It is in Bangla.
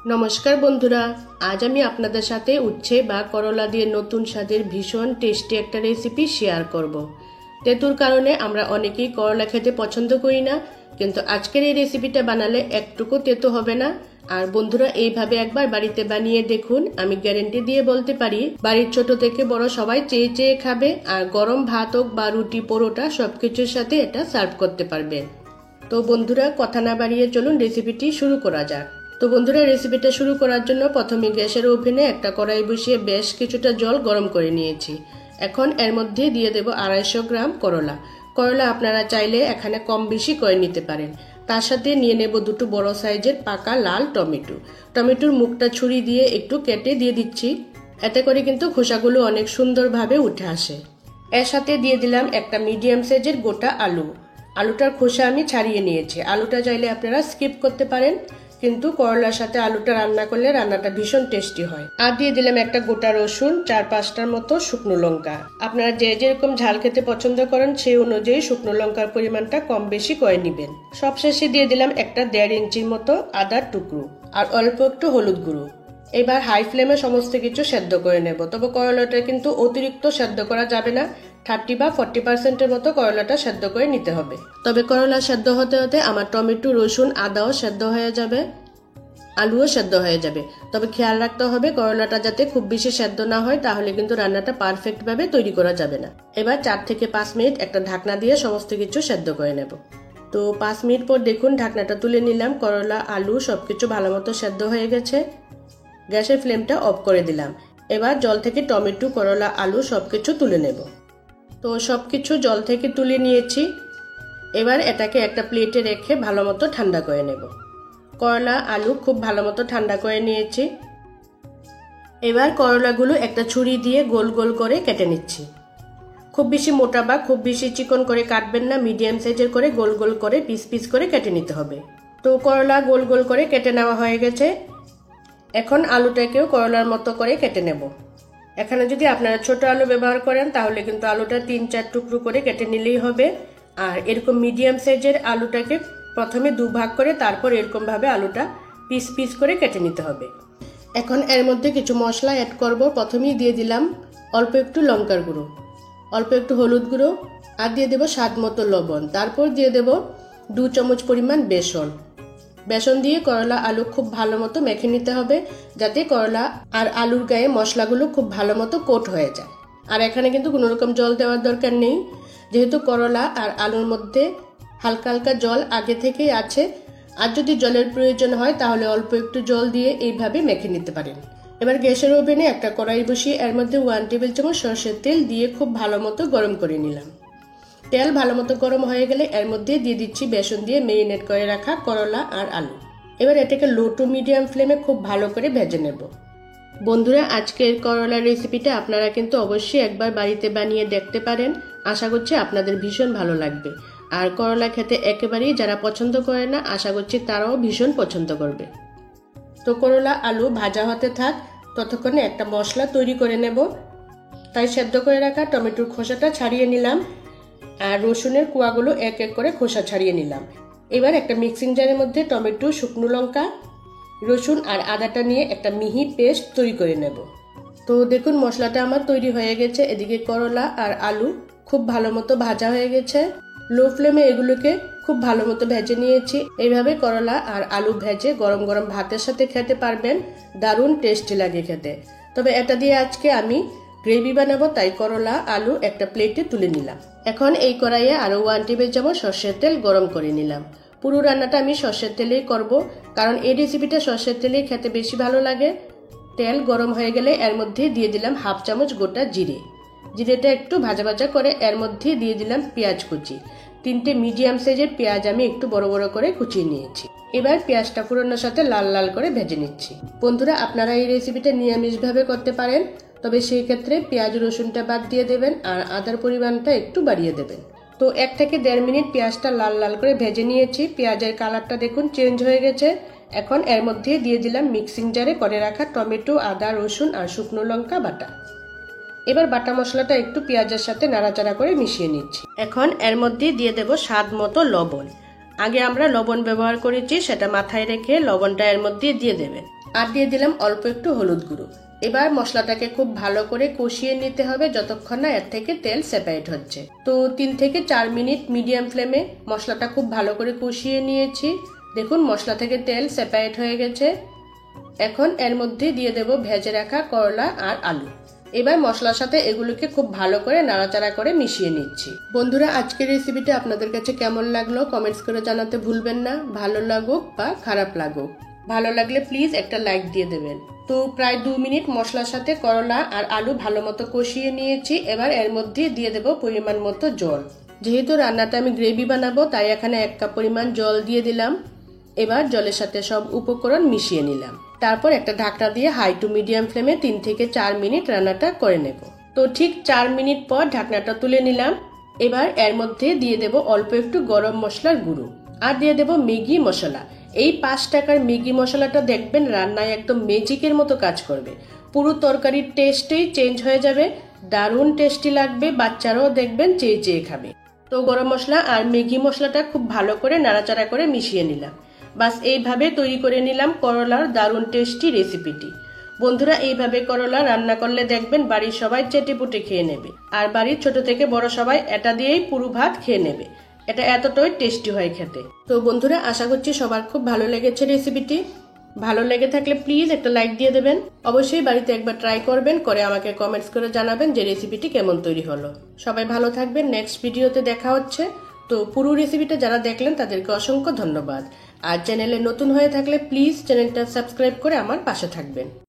নমস্কার বন্ধুরা, আজ আমি আপনাদের সাথে উচ্ছে বা করলা দিয়ে নতুন স্বাদের ভীষণ টেস্টি একটা রেসিপি শেয়ার করব। তেঁতুর কারণে আমরা অনেকেই করলা খেতে পছন্দ করি না, কিন্তু আজকের এই রেসিপিটা বানালে একটুকু তেতো হবে না। আর বন্ধুরা, এইভাবে একবার বাড়িতে বানিয়ে দেখুন, আমি গ্যারেন্টি দিয়ে বলতে পারি বাড়ির ছোট থেকে বড় সবাই চেয়ে চেয়ে খাবে। আর গরম ভাত হোক বা রুটি, পরোটা সবকিছুর সাথে এটা সার্ভ করতে পারবেন। তো বন্ধুরা, কথা না বাড়িয়ে চলুন রেসিপিটি শুরু করা যাক। তো বন্ধুরা, রেসিপিটা শুরু করার জন্য প্রথমে গ্যাসের ওভেনে একটা কড়াই বসিয়ে বেশ কিছুটা জল গরম করে নিয়েছি। এখন এর মধ্যে দিয়ে দেব 250 গ্রাম করলা। করলা আপনারা চাইলে এখানে কম বেশি করে নিতে পারেন। তার সাথে নিয়ে নেব দুটো বড় সাইজের পাকা লাল টমেটো। টমেটোর মুখটা ছুরি দিয়ে একটু কেটে দিয়ে দিচ্ছি, এতে করে কিন্তু খোসাগুলো অনেক সুন্দরভাবে উঠে আসে। এর সাথে দিয়ে দিলাম একটা মিডিয়াম সাইজের গোটা আলু। আলুটার খোসা আমি ছাড়িয়ে নিয়েছি। আলুটা চাইলে আপনারা স্কিপ করতে পারেন, কিন্তু করলার সাথে আলুটা রান্না করলে রান্নাটা ভীষণ টেস্টি হয়। আর দিয়ে দিলাম একটা গোটা রসুন, 4-5টার মতো শুকনো লঙ্কা। আপনারা যে যেরকম ঝাল খেতে পছন্দ করেন সেই অনুযায়ী শুকনো লঙ্কার পরিমাণটা কম বেশি করে নেবেন। সবশেষে দিয়ে দিলাম একটা 1.5 ইঞ্চির মতো আদার টুকরো আর অল্প একটু হলুদ গুঁড়ো। এবার হাই ফ্লেমে সমস্ত কিছু সেদ্ধ করে নেব। তবে করলাটা কিন্তু অতিরিক্ত সেদ্ধ করা যাবে না, 30 বা 40% মতো করলাটা সেদ্ধ করে নিতে হবে। তবে করলা সেদ্ধ হতে হতে আমার টমেটো, রসুন, আদাও সেদ্ধ হয়ে যাবে, আলুও সেদ্ধ হয়ে যাবে। তবে খেয়াল রাখতে হবে করলাটা যাতে খুব বেশি সেদ্ধ না হয়, তাহলে কিন্তু রান্নাটা পারফেক্ট ভাবে তৈরি করা যাবে না। এবার 4 থেকে 5 মিনিট একটা ঢাকনা দিয়ে সমস্ত কিছু সেদ্ধ করে নেব। তো 5 মিনিট পর দেখুন ঢাকনাটা তুলে নিলাম। করলা, আলু সবকিছু ভালো মতো সেদ্ধ হয়ে গেছে। গ্যাসের ফ্লেমটা অফ করে দিলাম। এবার জল থেকে টমেটো, করলা, আলু সবকিছু তুলে নেব। তো সবকিছু জল থেকে তুলে নিয়েছি। এবার এটাকে একটা প্লেটে রেখে ভালো মতো ঠান্ডা করে নেব। করলা, আলু খুব ভালো মতো ঠান্ডা করে নিয়েছি। এবার করলাগুলো একটা ছুরি দিয়ে গোল গোল করে কেটে নিচ্ছি। খুব বেশি মোটা বা খুব বেশি চিকন করে কাটবেন না, মিডিয়াম সাইজের করে গোল গোল করে পিস পিস করে কেটে নিতে হবে। তো করলা গোল গোল করে কেটে নেওয়া হয়ে গেছে। এখন আলুটাকেও করলার মতো করে কেটে নেব। এখানে যদি আপনারা ছোট আলু ব্যবহার করেন তাহলে কিন্তু আলুটা 3-4 টুকরো করে কেটে নিলেই হবে। আর এরকম মিডিয়াম সাইজের আলুটাকে প্রথমে 2 ভাগ করে তারপর এরকম ভাবে আলুটা পিস পিস করে কেটে নিতে হবে। এখন এর মধ্যে কিছু মশলা অ্যাড করব। প্রথমেই দিয়ে দিলাম অল্প একটু লঙ্কার গুঁড়ো, অল্প একটু হলুদ গুঁড়ো, আর দিয়ে দেব স্বাদ মতো লবণ। তারপর দিয়ে দেব 2 চামচ পরিমাণ বেসন। বেসন দিয়ে করলা, আলু খুব ভালো মতো মেখে নিতে হবে, যাতে করলা আর আলুর গায়ে মশলাগুলো খুব ভালো মতো কোট হয়ে যায়। আর এখানে কিন্তু কোনো রকম জল দেওয়ার দরকার নেই, যেহেতু করলা আর আলুর মধ্যে হালকা হালকা জল আগে থেকেই আছে। আর যদি জলের প্রয়োজন হয় তাহলে অল্প একটু জল দিয়ে এইভাবে মেখে নিতে পারেন। এবার গ্যাসের ওভেনে একটা কড়াই বসিয়ে এর মধ্যে 1 টেবিল চামচ সরষের তেল দিয়ে খুব ভালো মতো গরম করে নিলাম। তেল ভালো মতো গরম হয়ে গেলে এর মধ্যে দিয়ে দিচ্ছি বেসন দিয়ে মেরিনেট করে রাখা করলা আর আলু। এবার এটাকে লো টু মিডিয়াম ফ্লেমে খুব ভালো করে ভেজে নেব। বন্ধুরা, আজকের করলার রেসিপিটা আপনারা কিন্তু অবশ্যই একবার বাড়িতে বানিয়ে দেখতে পারেন। আশা করছি আপনাদের ভীষণ ভালো লাগবে। আর করলা খেতে একেবারেই যারা পছন্দ করে না, আশা করছি তারাও ভীষণ পছন্দ করবে। তো করলা, আলু ভাজা হতে থাক, ততক্ষণে একটা মশলা তৈরি করে নেব। তাই সেদ্ধ করে রাখা টমেটোর খোসাটা ছাড়িয়ে নিলাম, আর রসুনের কোয়াগুলো এক এক করে খোসা ছাড়িয়ে নিলাম। এবার একটা মিক্সিং জারের মধ্যে টমেটো, শুকনো লঙ্কা, রসুন আর আদাটা নিয়ে একটা মিহি পেস্ট তৈরি করে নেব। তো দেখুন মশলাটা আমার তৈরি হয়ে গেছে। এদিকে করলা আর আলু খুব ভালো মতো ভাজা হয়ে গেছে। লো ফ্লেমে এগুলোকে খুব ভালো মতো ভেজে নিয়েছি। এইভাবে করলা আর আলু ভেজে গরম গরম ভাতের সাথে খেতে পারবেন, দারুণ টেস্টি লাগে খেতে। তবে এটা দিয়ে আজকে আমি গ্রেভি বানাবো, তাই করলা, আলু একটা প্লেটে তুলে নিলাম। এখন এই কড়াইয়ে আরো 1 টেবিল চামচ সরষের তেল গরম করে নিলাম। পুরো রান্নাটা আমি সরষের তেলেই করব, কারণ এই রেসিপিটা সরষের তেলেই খেতে বেশি ভালো লাগে। তেল গরম হয়ে গেলে এর মধ্যে দিয়ে দিলাম 1/2 চামচ গোটা জিরে। জিরেটা একটু ভাজা ভাজা করে এর মধ্যে দিয়ে দিলাম পেঁয়াজ কুচি। 3টে মিডিয়াম সাইজের পেঁয়াজ আমি একটু বড় বড় করে কুচিয়ে নিয়েছি। এবার পেঁয়াজটা ফোড়নের সাথে লাল লাল করে ভেজে নিচ্ছি। বন্ধুরা, আপনারা এই রেসিপিটা নিরামিষভাবে করতে পারেন, তবে সেই ক্ষেত্রে পেঁয়াজ রসুনটা বাদ দিয়ে দেবেন আর আদার পরিমাণটা একটু বাড়িয়ে দেবেন। তো 1 থেকে 1.5 মিনিট পেঁয়াজটা লাল লাল করে ভেজে নিয়েছি। পেঁয়াজের কালারটা দেখুন চেঞ্জ হয়ে গেছে। এখন এর মধ্যে দিয়ে দিলাম মিক্সিং জারে করে রাখা টমেটো, আদা, রসুন আর শুকনো লঙ্কা বাটা। এবার বাটা মশলাটা একটু পেঁয়াজের সাথে নাড়াচাড়া করে মিশিয়ে নিচ্ছি। এখন এর মধ্যে দিয়ে দেব স্বাদ মতো লবণ। আগে আমরা লবণ ব্যবহার করেছি, সেটা মাথায় রেখে লবণটা এর মধ্যে দিয়ে দেবেন। আর দিয়ে দিলাম অল্প একটু হলুদ গুঁড়ো। এবার মশলাটাকে খুব ভালো করে কষিয়ে নিতে হবে যতক্ষণ না এর থেকে তেল সেপারেট হচ্ছে। তো 3 থেকে 4 মিনিট মিডিয়াম ফ্লেমে মশলাটা খুব ভালো করে কষিয়ে নিয়েছি। দেখুন মশলা থেকে তেল সেপারেট হয়ে গেছে। এখন এর মধ্যে দিয়ে দেব ভেজে রাখা করলা আর আলু। এবার মশলার সাথে এগুলোকে খুব ভালো করে নাড়াচাড়া করে মিশিয়ে নিচ্ছি। বন্ধুরা, আজকের রেসিপিটা আপনাদের কাছে কেমন লাগলো কমেন্টস করে জানাতে ভুলবেন না। ভালো লাগুক বা খারাপ লাগুক, ভালো লাগলে প্লিজ একটা লাইক দিয়ে দেবেন। তো প্রায় 2 মিনিট মশলার সাথে করলা আর আলু ভালো মতো কষিয়ে নিয়েছি। এবার এর মধ্যে দিয়ে দেব পরিমাণ মতো জল। যেহেতু রান্নাটা আমি গ্রেভি বানাবো তাই এখানে 1 কাপ পরিমাণ জল দিয়ে দিলাম। এবার জলের সাথে সব উপকরণ মিশিয়ে নিলাম। তারপর একটা ঢাকনা দিয়ে হাই টু মিডিয়াম ফ্লেমে 3 থেকে 4 মিনিট রান্নাটা করে নেব। তো ঠিক 4 মিনিট পর ঢাকনাটা তুলে নিলাম। এবার এর মধ্যে দিয়ে দেব অল্প একটু গরম মশলার গুঁড়ো আর দিয়ে দেব ম্যাগি মশলা। এই 5 টাকার ম্যাগি মশলাটা দেখবেন রান্নায় একদম ম্যাজিকের মতো কাজ করবে। পুরো তরকারির টেস্টই চেঞ্জ হয়ে যাবে, দারুণ টেস্টি লাগবে, বাচ্চারাও দেখবেন চেয়ে চেয়ে খাবে। তো গরম মশলা আর ম্যাগি মশলাটা খুব ভালো করে নাড়াচাড়া করে মিশিয়ে নিলাম। বাস এইভাবে তৈরি করে নিলাম করলার দারুণ টেস্টি রেসিপিটি। বন্ধুরা, এইভাবে করলা রান্না করলে দেখবেন বাড়ির সবাই চেটেপুটে খেয়ে নেবে, আর বাড়ির ছোট থেকে বড় সবাই এটা দিয়েই পুরো ভাত খেয়ে নেবে। এটা এতটাই টেস্টি হয় খেতে। তো বন্ধুরা, আশা করছি সবার খুব ভালো লেগেছে রেসিপিটি। ভালো লেগে থাকলে প্লিজ একটা লাইক দিয়ে দেবেন। অবশ্যই বাড়িতে একবার ট্রাই করবেন, করে আমাকে কমেন্টস করে জানাবেন যে রেসিপিটি কেমন তৈরি হলো। সবাই ভালো থাকবেন, নেক্সট ভিডিওতে দেখা হচ্ছে। তো পুরো রেসিপিটা যারা দেখলেন তাদেরকে অসংখ্য ধন্যবাদ। আর চ্যানেলে নতুন হয়ে থাকলে প্লিজ চ্যানেলটা সাবস্ক্রাইব করে আমার পাশে থাকবেন।